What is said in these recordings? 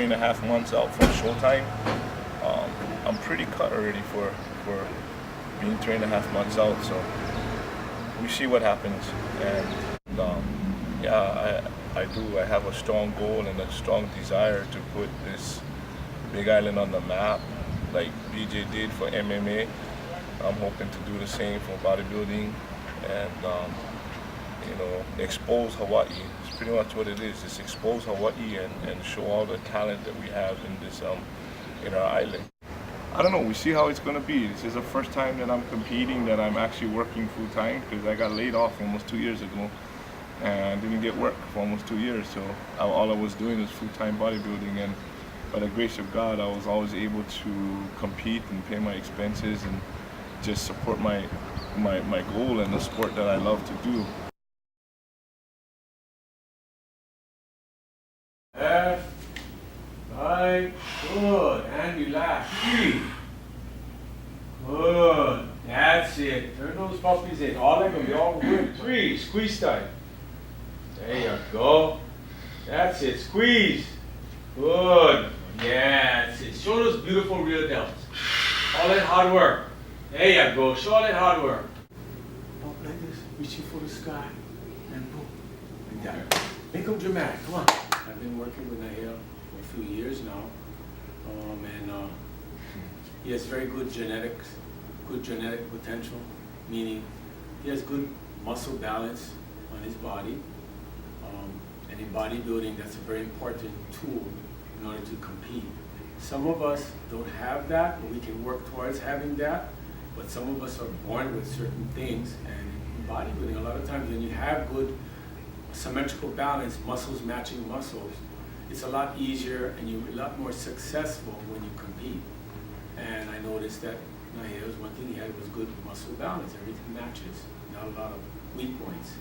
3.5 months out from Showtime. I'm pretty cut already for being 3.5 months out. So we see what happens. And yeah, I do. I have a strong goal and a strong desire to put this Big Island on the map, like BJ did for MMA. I'm hoping to do the same for bodybuilding, and expose Hawaii. It's pretty much what it is. It's expose Hawaii and show all the talent that we have in this in our island. I don't know. We see how it's gonna be. This is the first time that I'm competing, that I'm actually working full time, because I got laid off almost 2 years ago, and didn't get work for almost 2 years. So all I was doing was full-time bodybuilding, and by the grace of God, I was always able to compete and pay my expenses and just support my goal and the sport that I love to do. Left, right, good, and relax. Good, that's it. Turn those puppies in. All that gonna be all good. 3, squeeze tight. There you go. That's it, squeeze. Good, yeah, that's it. Show those beautiful real delts. All that hard work. There you go, show all that hard work. Up like this, reaching for the sky, and boom, like that. Make them dramatic, come on. I've been working with Nahel for a few years now, and he has very good genetics, good genetic potential, meaning he has good muscle balance on his body, and in bodybuilding, that's a very important tool in order to compete. Some of us don't have that, but we can work towards having that, but some of us are born with certain things, and in bodybuilding, a lot of times when you have good symmetrical balance, muscles matching muscles, it's a lot easier and you're a lot more successful when you compete. And I noticed that Nahel's one thing he had was good muscle balance. Everything matches, not a lot of weak points.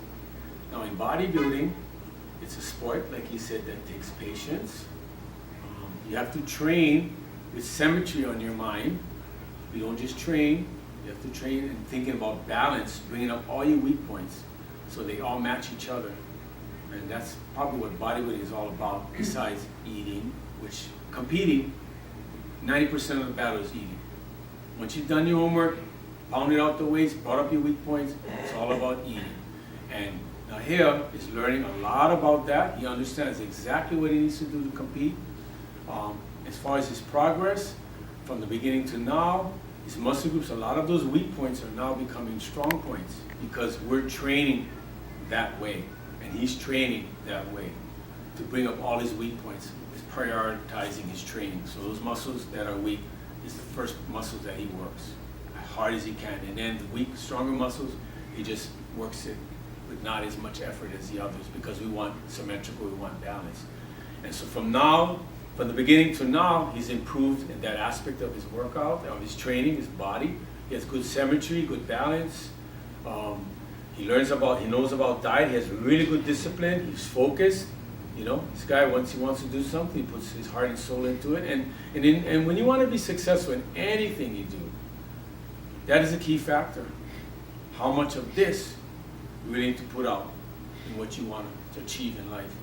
Now in bodybuilding, it's a sport, like he said, that takes patience. You have to train with symmetry on your mind. You don't just train, you have to train and thinking about balance, bringing up all your weak points so they all match each other. And that's probably what bodybuilding is all about, besides eating, which competing, 90% of the battle is eating. Once you've done your homework, pounded out the weights, brought up your weak points, it's all about eating. And Nahel is learning a lot about that. He understands exactly what he needs to do to compete. As far as his progress, from the beginning to now, his muscle groups, a lot of those weak points are now becoming strong points because we're training that way. And he's training that way to bring up all his weak points. He's prioritizing his training. So those muscles that are weak is the first muscles that he works as hard as he can. And then the weak, stronger muscles, he just works it with not as much effort as the others because we want symmetrical, we want balance. And so from the beginning to now, he's improved in that aspect of his workout, of his training, his body. He has good symmetry, good balance. He knows about diet. He has really good discipline. He's focused. You know, this guy, once he wants to do something, he puts his heart and soul into it. And when you want to be successful in anything you do, that is a key factor. How much of this you really need to put out in what you want to achieve in life.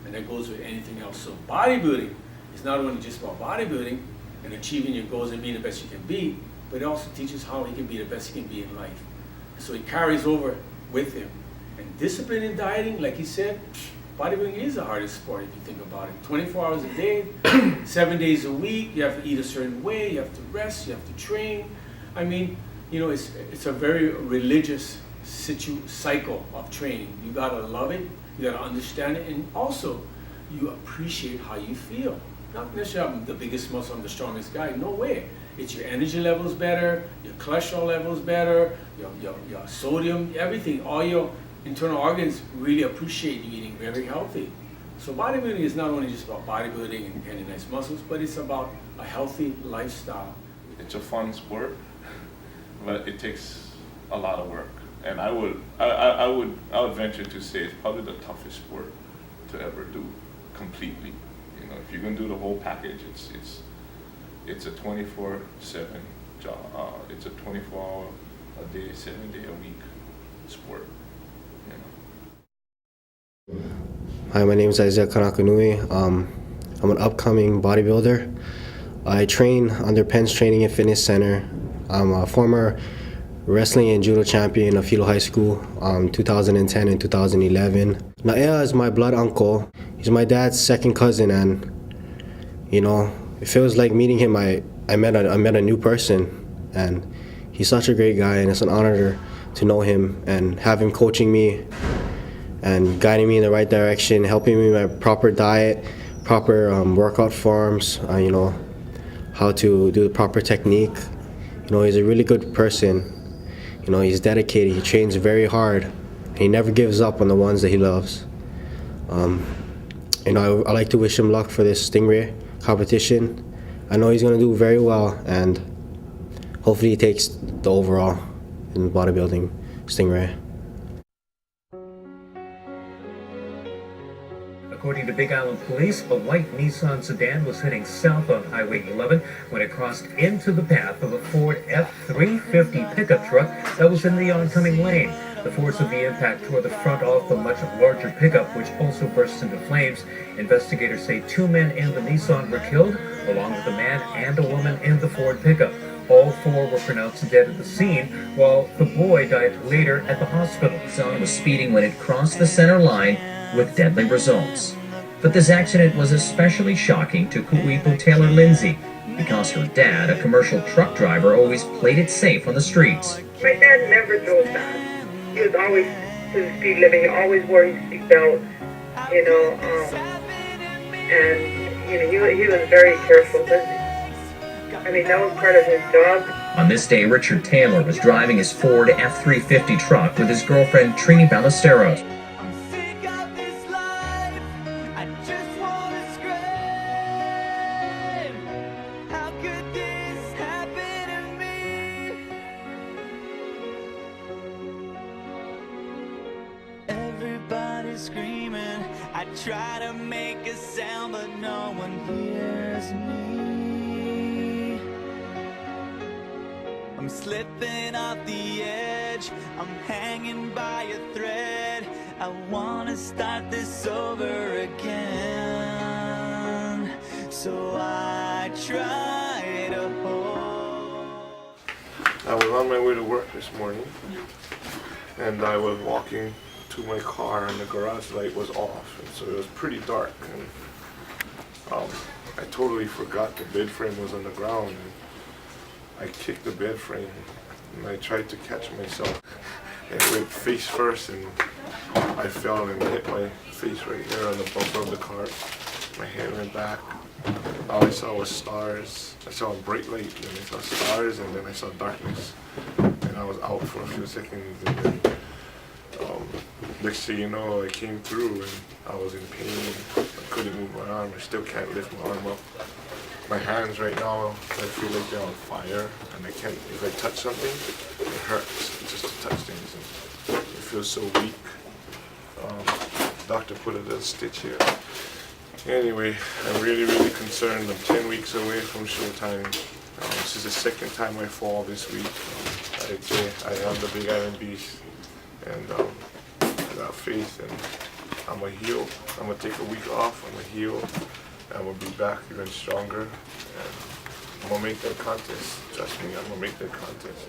And that goes with anything else. So bodybuilding is not only just about bodybuilding and achieving your goals and being the best you can be, but it also teaches how he can be the best he can be in life. So it carries over with him. And discipline in dieting, like he said, bodybuilding is the hardest sport if you think about it. 24 hours a day, 7 days a week, you have to eat a certain way, you have to rest, you have to train. I mean, you know, it's a very religious cycle of training. You gotta love it, you gotta understand it, and also you appreciate how you feel. Not necessarily I'm the biggest muscle, I'm the strongest guy, no way. It's your energy levels better, your cholesterol levels better, your sodium, everything, all your internal organs really appreciate you eating very healthy. So bodybuilding is not only just about bodybuilding and getting nice muscles, but it's about a healthy lifestyle. It's a fun sport, but it takes a lot of work. And I would venture to say it's probably the toughest sport to ever do completely. You know, if you're gonna do the whole package, it's a 24/7 job. It's a 24-hour a day, 7-day a week sport. You know. Hi, my name is Isaiah Kanakanui. I'm an upcoming bodybuilder. I train under Penn's Training and Fitness Center. I'm a former wrestling and judo champion of Hilo High School, 2010 and 2011. Naea is my blood uncle. He's my dad's second cousin, and you know, it feels like meeting him. I met a new person, and he's such a great guy, and it's an honor to know him and have him coaching me and guiding me in the right direction, helping me with my proper diet, proper workout forms, you know, how to do the proper technique. You know, he's a really good person. You know, he's dedicated, he trains very hard, and he never gives up on the ones that he loves. You know, I like to wish him luck for this Stingray competition. I know he's going to do very well, and hopefully he takes the overall in bodybuilding Stingray. According to Big Island Police, a white Nissan sedan was heading south on Highway 11 when it crossed into the path of a Ford F-350 pickup truck that was in the oncoming lane. The force of the impact tore the front off the much larger pickup, which also burst into flames. Investigators say 2 men in the Nissan were killed, along with a man and a woman in the Ford pickup. All 4 were pronounced dead at the scene, while the boy died later at the hospital. Nissan was speeding when it crossed the center line with deadly results. But this accident was especially shocking to Kuipu Taylor Lindsay because her dad, a commercial truck driver, always played it safe on the streets. My dad never drove fast. He was always to the speed limit. He always wore his seatbelt, you know, and you know he was very careful. I mean, that was part of his job. On this day, Richard Taylor was driving his Ford F-350 truck with his girlfriend Trini Ballesteros. Everybody's screaming. I try to make a sound, but no one hears me. I'm slipping off the edge. I'm hanging by a thread. I wanna start this over again. So I try to hold. I was on my way to work this morning, and I was walking to my car, and the garage light was off, and so it was pretty dark, and I totally forgot the bed frame was on the ground, and I kicked the bed frame, and I tried to catch myself, and it went face first, and I fell and hit my face right there on the bumper of the car. My head went back. All I saw was stars. I saw a bright light, and then I saw stars, and then I saw darkness, and I was out for a few seconds, and then next thing you know, I came through and I was in pain. I couldn't move my arm. I still can't lift my arm up. My hands right now, I feel like they're on fire, and I can't, if I touch something, it hurts just to touch things. And it feels so weak. Doctor put a little stitch here. Anyway, I'm really, really concerned. I'm 10 weeks away from showtime. This is the second time I fall this week. I am the Big Island Beast, and I got faith, and I'm gonna heal. I'm gonna take a week off. I'm gonna heal. I'm gonna be back even stronger, and I'm gonna make that contest. Trust me, I'm gonna make that contest.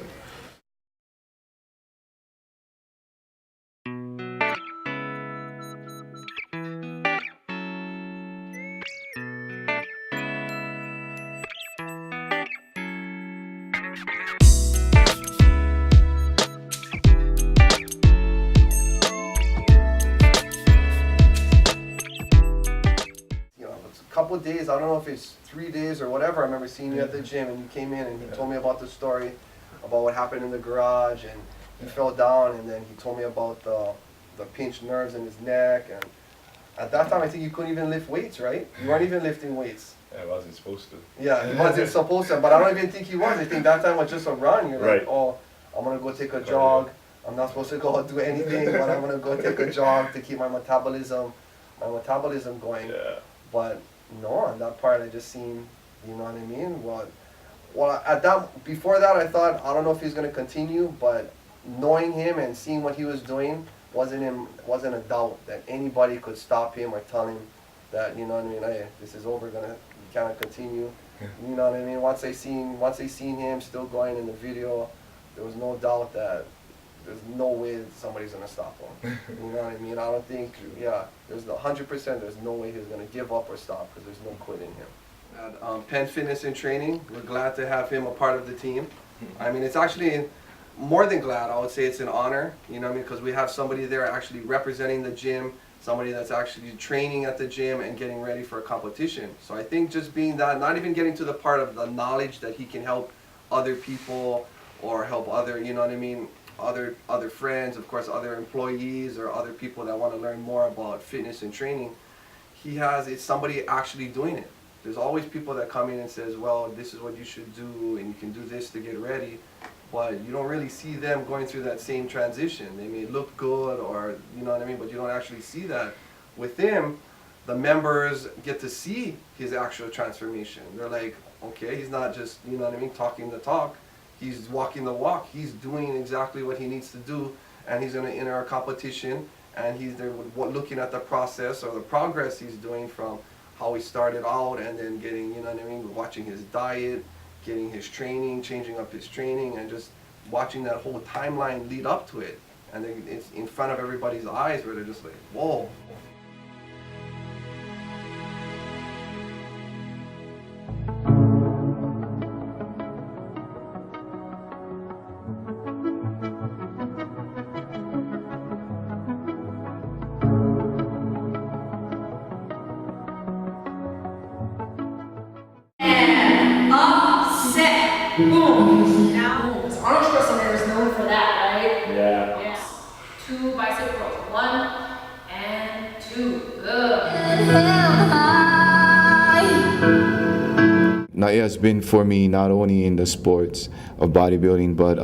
Couple of days, I don't know if it's 3 days or whatever, I remember seeing you at the gym, and you came in and he told me about the story about what happened in the garage, and he fell down, and then he told me about the pinched nerves in his neck, and at that time I think you couldn't even lift weights, right? You weren't even lifting weights. I wasn't supposed to. Yeah, he wasn't supposed to, but I don't even think he was. I think that time was just a run. You're Right. like, oh, I'm gonna go take a jog. I'm not supposed to go do anything, but I'm gonna go take a jog to keep my metabolism going. Yeah. But no, on that part I just seen, you know what I mean? Well, at that, before that I thought, I don't know if he's gonna continue, but knowing him and seeing what he was doing wasn't a doubt that anybody could stop him or tell him that, you know what I mean, hey, this is over, we cannot continue. You know what I mean? Once they seen him still going in the video, there was no doubt that there's no way somebody's gonna stop him. You know what I mean? I don't think, there's 100%, there's no way he's gonna give up or stop, because there's no quit in him. At Penn Fitness and Training, we're glad to have him a part of the team. I mean, it's actually more than glad, I would say it's an honor, you know what I mean, because we have somebody there actually representing the gym, somebody that's actually training at the gym and getting ready for a competition. So I think just being that, not even getting to the part of the knowledge that he can help other people or help other, you know what I mean, other friends, of course, other employees or other people that want to learn more about fitness and training, it's somebody actually doing it. There's always people that come in and says, well, this is what you should do and you can do this to get ready. But you don't really see them going through that same transition. They may look good or, you know what I mean, but you don't actually see that. With him, the members get to see his actual transformation. They're like, okay, he's not just, you know what I mean, talking the talk. He's walking the walk. He's doing exactly what he needs to do, and he's going to enter a competition, and he's there looking at the process or the progress he's doing from how he started out and then getting, you know what I mean, watching his diet, getting his training, changing up his training, and just watching that whole timeline lead up to it. And then it's in front of everybody's eyes where they're just like, whoa. Boom! Now, Arnold Schwarzenegger is known for that, right? Yeah. Yes. 2 bicep curls. 1 and 2. Good. Naya has been for me not only in the sports of bodybuilding, but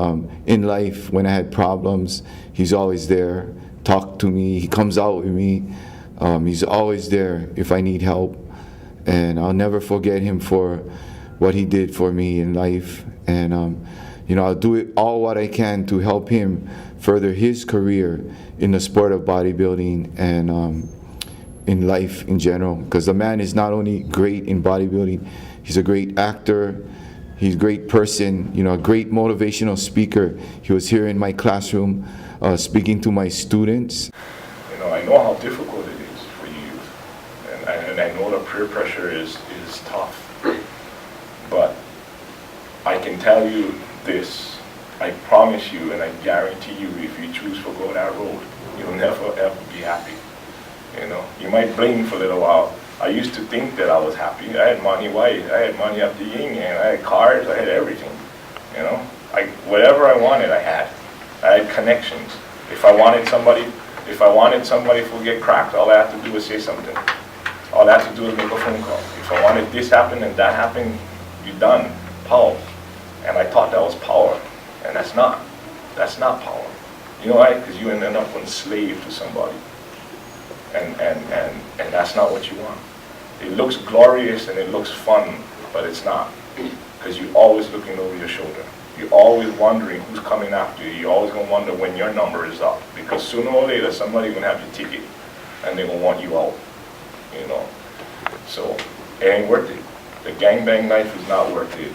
in life. When I had problems, he's always there, talk to me, he comes out with me. He's always there if I need help. And I'll never forget him for what he did for me in life. And you know, I'll do it all what I can to help him further his career in the sport of bodybuilding and in life in general. Because the man is not only great in bodybuilding, he's a great actor, he's a great person, you know, a great motivational speaker. He was here in my classroom speaking to my students. You know, I know how difficult it is for youth, and I know the peer pressure is tough. But I can tell you this, I promise you and I guarantee you, if you choose to go that road, you'll never ever be happy. You know, you might blink for a little while. I used to think that I was happy. I had money white, I had money up the yin yang, I had cars, I had everything. You know, whatever I wanted, I had. I had connections. If I wanted somebody to get cracked, all I had to do was say something. All I had to do was make a phone call. If I wanted this happen and that happen, you're done. Power. And I thought that was power. And that's not power. You know why? Because you end up enslaved to somebody. And that's not what you want. It looks glorious and it looks fun, but it's not. Because you're always looking over your shoulder. You're always wondering who's coming after you. You're always going to wonder when your number is up. Because sooner or later, somebody's going to have your ticket. And they're going to want you out. You know? So, it ain't worth it. The gangbang life is not worth it.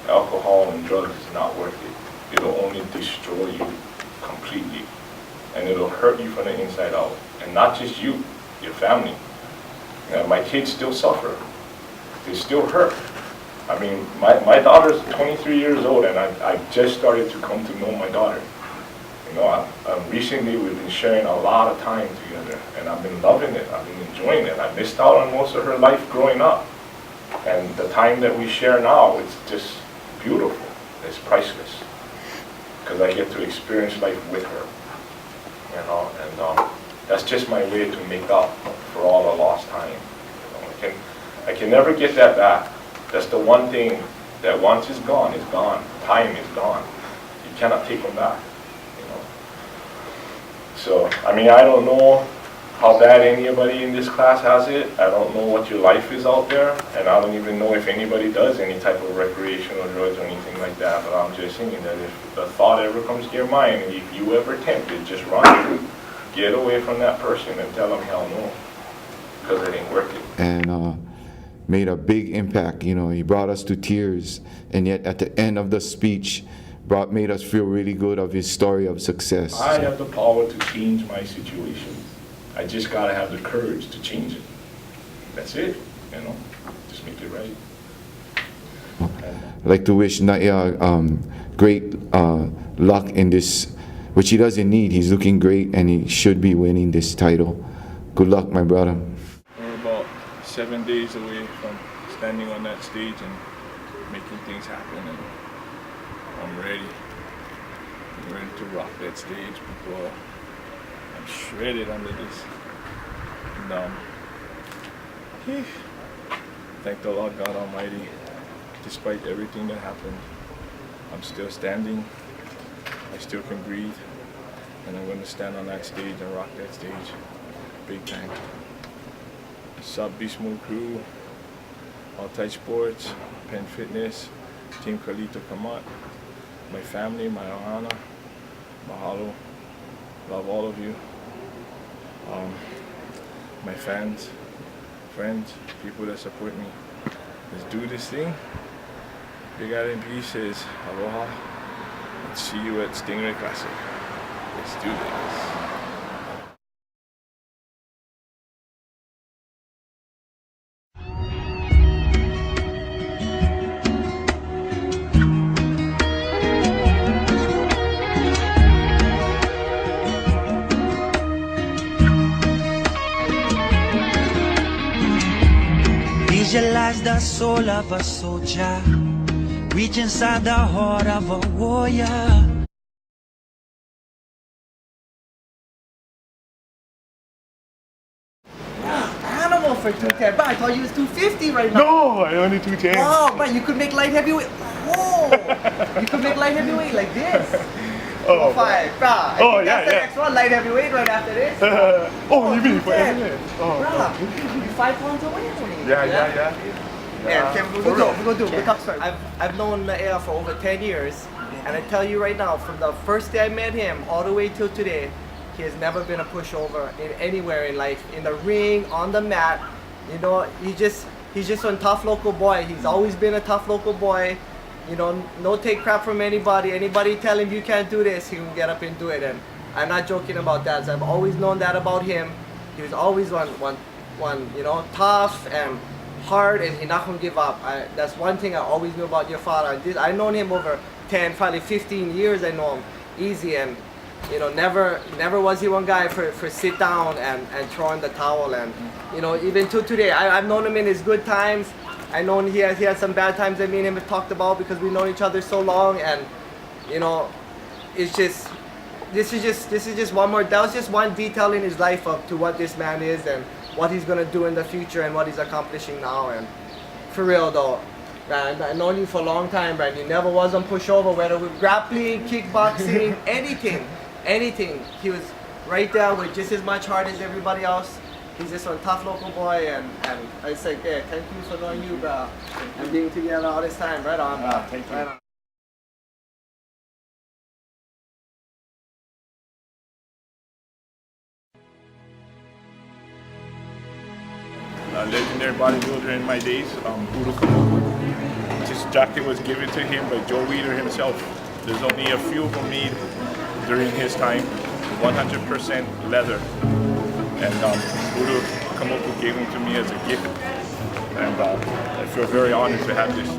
Alcohol and drugs is not worth it. It'll only destroy you completely. And it'll hurt you from the inside out. And not just you, your family. You know, my kids still suffer. They still hurt. I mean, my daughter's 23 years old, and I just started to come to know my daughter. You know, recently we've been sharing a lot of time together, and I've been loving it. I've been enjoying it. I missed out on most of her life growing up. And the time that we share now, it's just beautiful. It's priceless. Because I get to experience life with her. You know, and that's just my way to make up for all the lost time. You know, I can never get that back. That's the one thing that once it's gone, it's gone. Time is gone. You cannot take them back. You know. So, I mean, I don't know how bad anybody in this class has it. I don't know what your life is out there, and I don't even know if anybody does any type of recreational drugs or anything like that, but I'm just saying that if the thought ever comes to your mind, and if you ever tempted, just run. Get away from that person and tell them hell no, because it ain't worth it. and made a big impact. You know, he brought us to tears, and yet at the end of the speech, made us feel really good of his story of success. I have the power to change my situation. I just gotta have the courage to change it. That's it, you know, just make it right. I'd like to wish Naya great luck in this, which he doesn't need. He's looking great, and he should be winning this title. Good luck, my brother. We're about 7 days away from standing on that stage and making things happen, and I'm ready. I'm ready to rock that stage, people. I'm shredded under this. And, thank the Lord God Almighty. Despite everything that happened, I'm still standing. I still can breathe, and I'm going to stand on that stage and rock that stage. Big time. Sub Beast Mode crew, Altai Sports, Penn Fitness, Team Kalito Kamat, my family, my ohana, mahalo, love all of you. My fans, friends, people that support me. Let's do this thing. Big Island P says aloha. Let's see you at Stingray Classic. Let's do this. Visualize the soul of a soldier, reach inside the heart of a warrior. Animal for 210, but I thought you was 250 right now. No, I only 210. Oh, but you could make light heavyweight. Whoa! You could make light heavyweight like this. Oh, 5, bruh. Oh, yeah, that's the yeah. next one, light heavyweight right after this. Oh, you mean for 210. everything? Oh, Bruh, you're 5 pounds away from me. yeah. Yeah, okay, we're gonna do it. I've known Naya for over 10 years, and I tell you right now, from the first day I met him all the way till today, he has never been a pushover in anywhere in life, in the ring, on the mat. You know, he's just a tough local boy. He's always been a tough local boy. You know, no take crap from anybody. Anybody tell him you can't do this, he can get up and do it. And I'm not joking about that. So I've always known that about him. He was always one, you know, tough and hard, and he not gonna give up. That's one thing I always knew about your father. I've known him over 10, probably 15 years. I know him easy, and you know, never was he one guy for sit down and throw in the towel. And you know, even to today, I've known him in his good times. I know he had some bad times that me and him have talked about because we've known each other so long. And you know, it's just this is just one more. That was just one detail in his life up to what this man is and what he's gonna do in the future and what he's accomplishing now. And for real though, man, I've known you for a long time, man. You never was on pushover, whether with grappling, kickboxing, anything. He was right there with just as much heart as everybody else. He's just a tough local boy, and I say, yeah, thank you for knowing you, bro, and being together all this time. Right on, bro. Thank you. Right on. A legendary bodybuilder in my days, Udo Kamoku. This jacket was given to him by Joe Weider himself. There's only a few of them made during his time, 100% leather. And Udo Kamoku gave them to me as a gift. And I feel very honored to have this.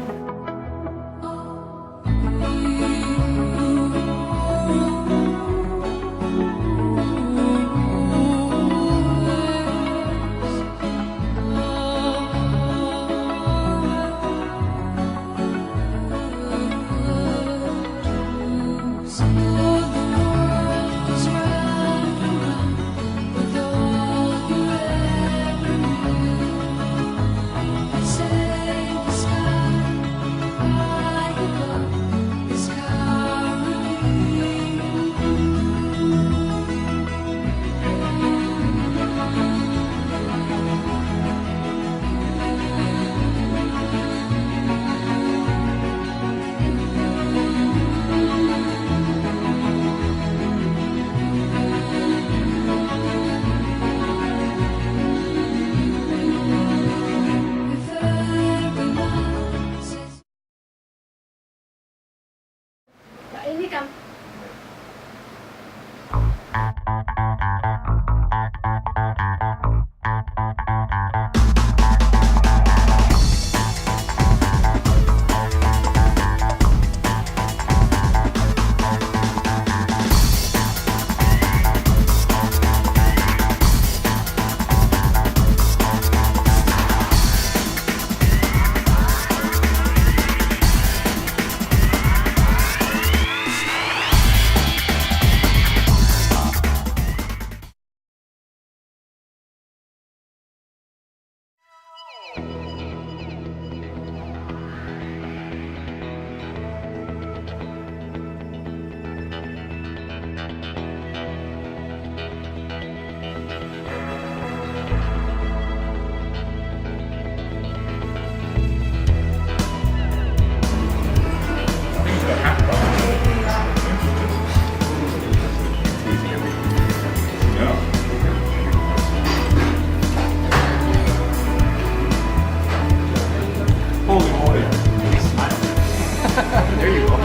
There you go.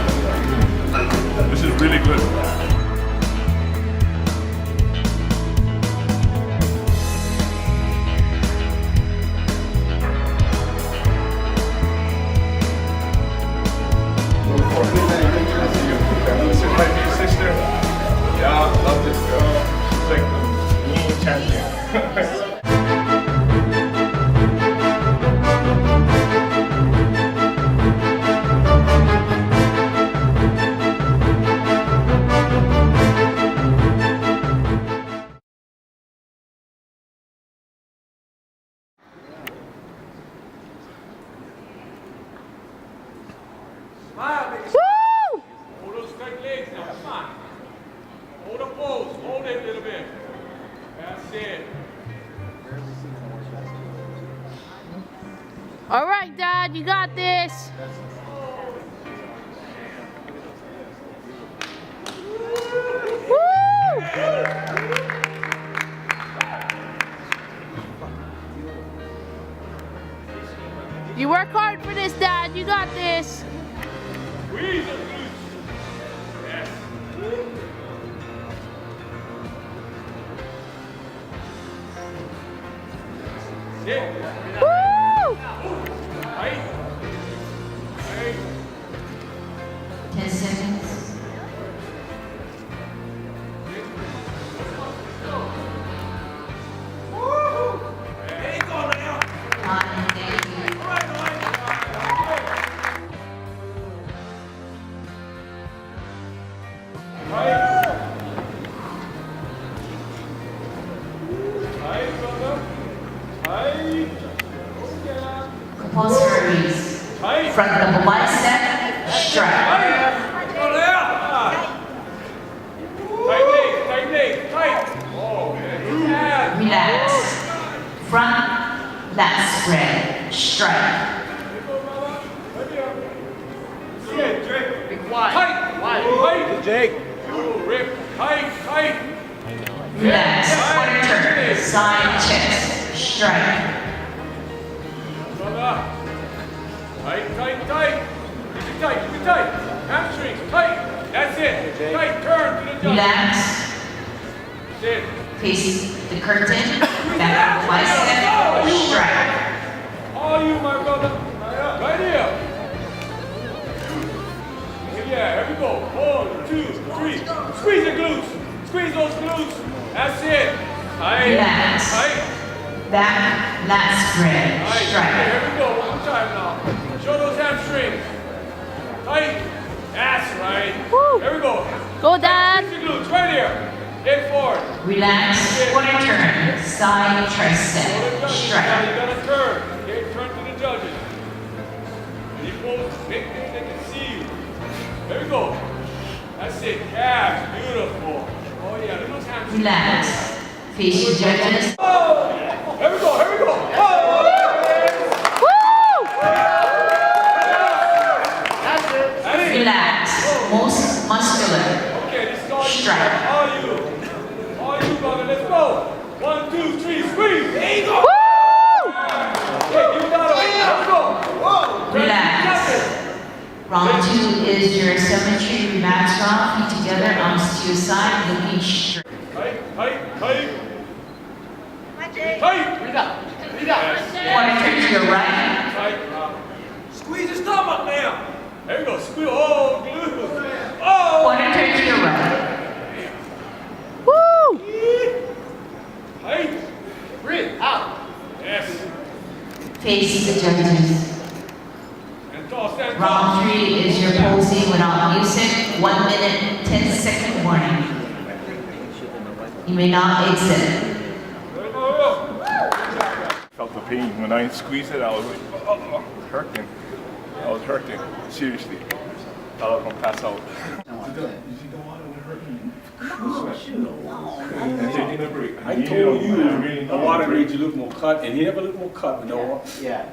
This is really good. This is my big sister. Yeah, I love this girl. She's like the mean champion. Woo! Hold those straight legs now, come on. Hold the pose, hold it a little bit. That's it. All right, Dad, you got this. Woo! You work hard for this, Dad. You got this. Squeeze it loose. Yes. Sit. Woo! Right. Right. 10 seconds. There you go now. Time, thank you. Compulsory front double bicep, strap. Tight leg, tight. Oh, man. Relax. Front, lat spread, strike. Tight, tight. Jake. Rip, tight. Relax. Quarter turn, side chest, strike. Tight. Keep it tight. Hamstrings, tight. That's it. Tight, turn to the jump. Relax. That's it. Face the curtain, back of bicep, strike. All you, my brother. Right here. Yeah, here we go. 1, 2, 3. Squeeze the glutes. Squeeze those glutes. That's it. Tight. Relax. Tight. Back, lat spread, Tight. strike. Here we go. One more time now. Show those hamstrings. Tight. That's right. Woo. Here we go. Go, Dad. Squeeze the glutes right here. Head forward. Relax, quarter turn, side Now tricep, you strike. gotta turn. Okay, turn to the judges. Equal, make things they can see you. There we go. That's it. Calves, beautiful. Oh yeah, look at those hamstrings. Relax. Face your judges. Oh! Here we go. Oh! Woo! That's it. Relax. Most muscular. Okay, this is all you. Strike. All you, brother. Let's go. 1, 2, 3, squeeze. There you go. Woo! Okay, give it down. Let's go. Whoa. Relax. Round 2 is your symmetry. Relax round. Feet together, arms to your side, looking straight. Tight. Quarter turn to your right. Tight. Squeeze your stomach now. There you go. Squeeze. Oh, glutes. Oh. Quarter turn to your right. Woo! Tight. Breathe out. Yes. Face the judges. And tall, stand tall. Round 3 is your posing without music. 1 minute, 10-second warning. You may not exit. Felt the pain when I squeezed it. I was like, oh, hurting. I was hurting. Seriously. I was gonna pass out. I told you the water made you look more cut, and he never looked more cut with no. Yeah.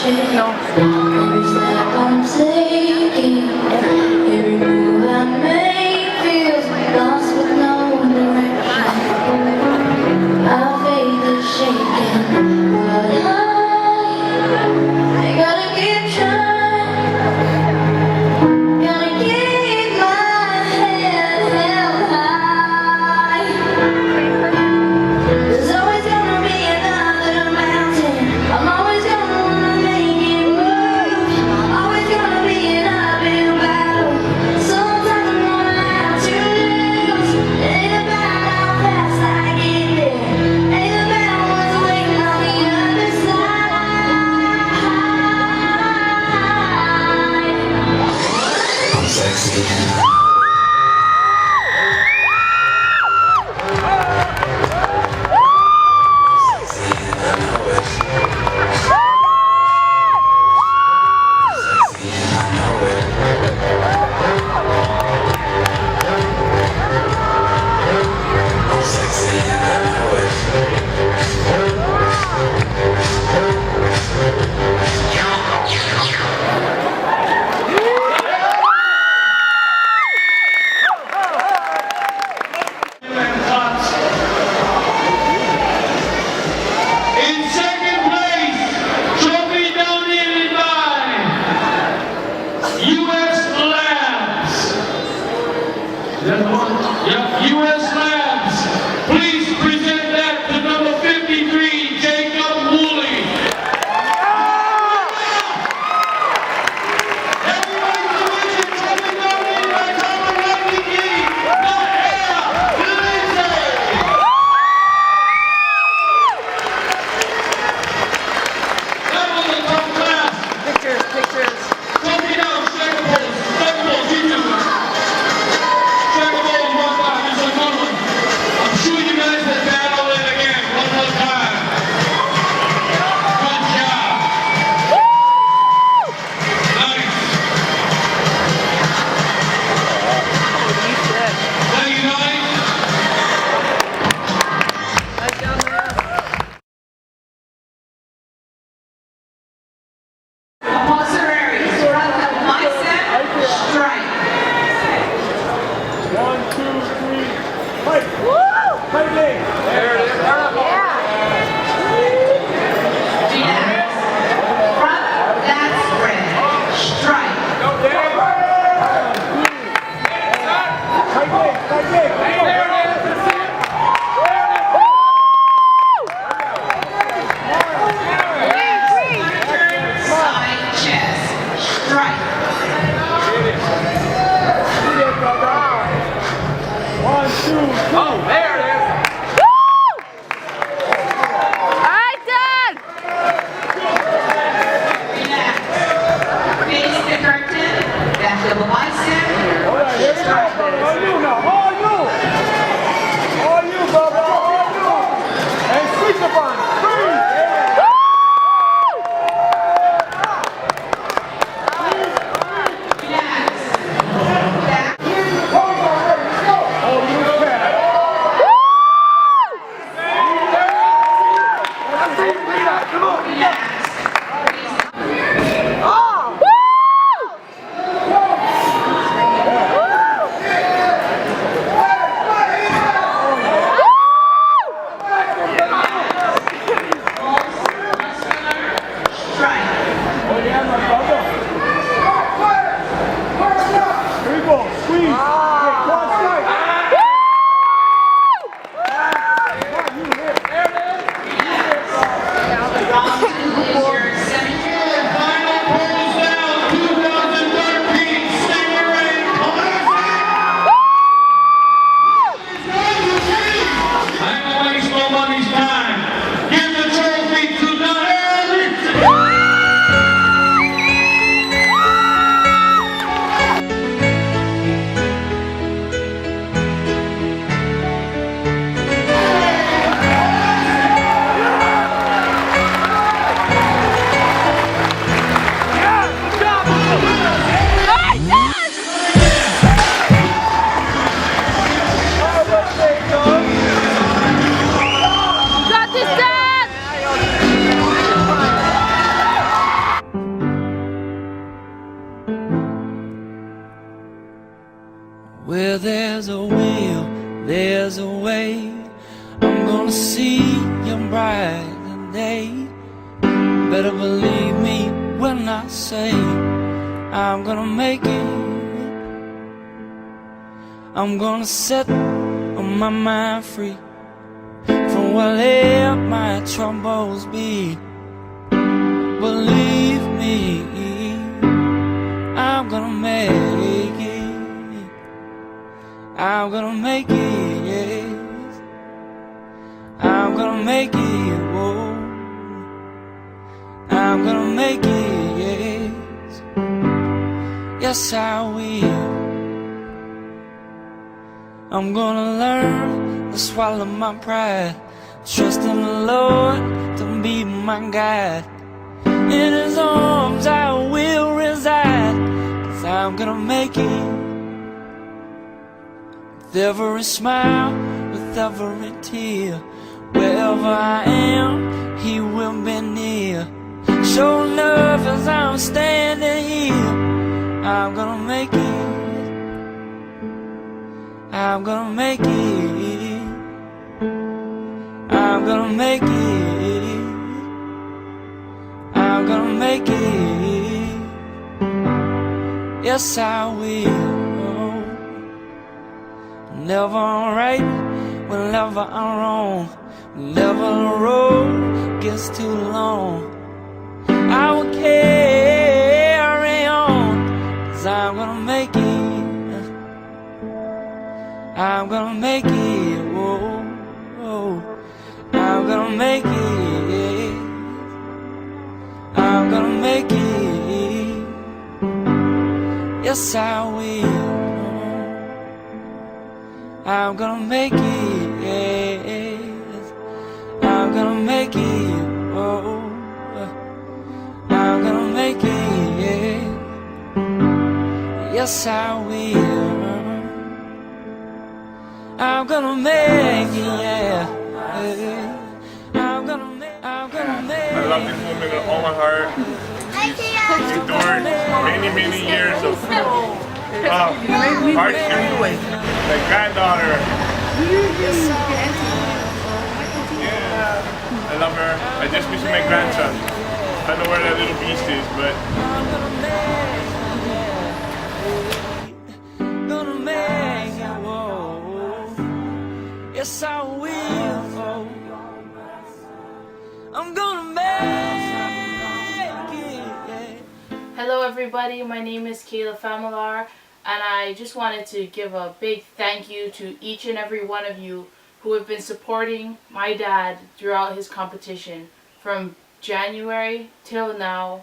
Every step I'm taking, every move I make feels lost with no direction. Our faith is shaking, but I gotta keep trying. Gotta keep my head held high. There's always gonna be another mountain. I'm always gonna wanna make it move. Always gonna be an uphill battle. Sometimes I'm gonna have to lose. Ain't about how fast I get there. Ain't about what's waiting on the other side. I'm sexy. In second place, trophy donated by U.S. Labs. Yep, U.S. Labs. Please present that to number 53, Jacob Woolley. Everybody's division, trophy donated by Thomas Randy, Noah Lindsay. That was a tough class. Pictures, pictures. Trophy down, second pose, you two. Second pose, one time, this is a good one. I'm sure you guys will battle it again, one more time. Good job. Nice. Thank you, guys. Apostoraries, front of bicep, strike. 1, 2, 3, fight! Fight leg! There it is. Gymnastics, front, back spread, strike. Fight leg! Fight leg! Side chest, strike. 1, 2, 3. Oh, there it is. Relax. Face the curtain, back double bicep, All right, here we go, brother. All you now. All you. All you, brother. All you. And switch the bond. Freeze. Round two is day. Better believe me when I say I'm gonna make it. I'm gonna set my mind free from whatever my troubles be. Believe me, I'm gonna make it. I'm gonna make it. I'm gonna make it. Whoa. I'm gonna make it. Yes, I will. I'm gonna learn to swallow my pride, trust in the Lord to be my guide. In His arms I will reside, 'cause I'm gonna make it. With every smile, with every tear, wherever I am, He will be near. Sure enough, as I'm standing here, I'm gonna make it. I'm gonna make it. I'm gonna make it. I'm gonna make it. Yes, I will. Never I'm right, whenever I'm wrong. Whenever the road gets too long, I will carry on, 'cause I'm gonna make it. I'm gonna make it. Whoa, whoa. I'm gonna make it. I'm gonna make it. Yes, I will. I'm gonna make it. I'm gonna make it. Whoa. I'm gonna make it. Yes, I will. I'm gonna make it, yeah. I'm gonna make it. I love this woman with all my heart. She endured many years of hardship. My granddaughter. Yeah, I love her. I just miss my grandson. I don't know where that little beast is, but Gonna make it, whoa. Yes, I will. I'm gonna make it. Hello everybody, my name is Kayla Familar, and I just wanted to give a big thank you to each and every one of you who have been supporting my dad throughout his competition from January till now.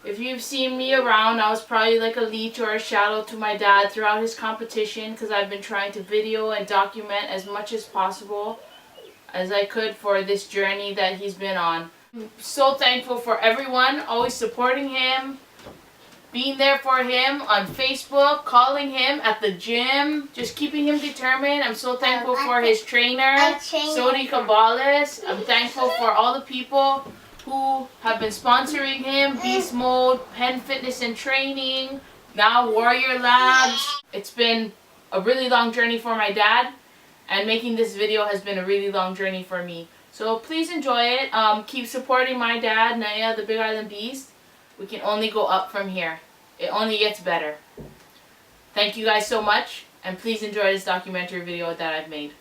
If you've seen me around, I was probably like a leech or a shadow to my dad throughout his competition, because I've been trying to video and document as much as possible as I could for this journey that he's been on. I'm so thankful for everyone always supporting him, being there for him on Facebook, calling him at the gym, just keeping him determined. I'm so thankful for his trainer, Sodi Cabales. I'm thankful for all the people who have been sponsoring him, Beast Mode, Penn Fitness and Training, now Warrior Labs. It's been a really long journey for my dad, and making this video has been a really long journey for me. So please enjoy it. Keep supporting my dad, Naya, the Big Island Beast. We can only go up from here. It only gets better. Thank you guys so much, and please enjoy this documentary video that I've made.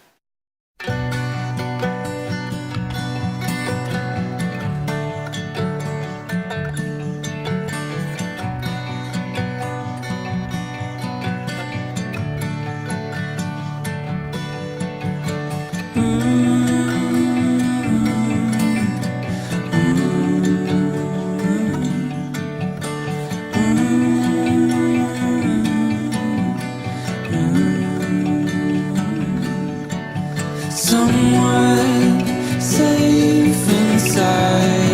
Someone safe inside.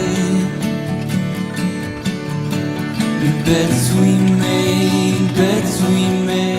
Bets we made, bets we made.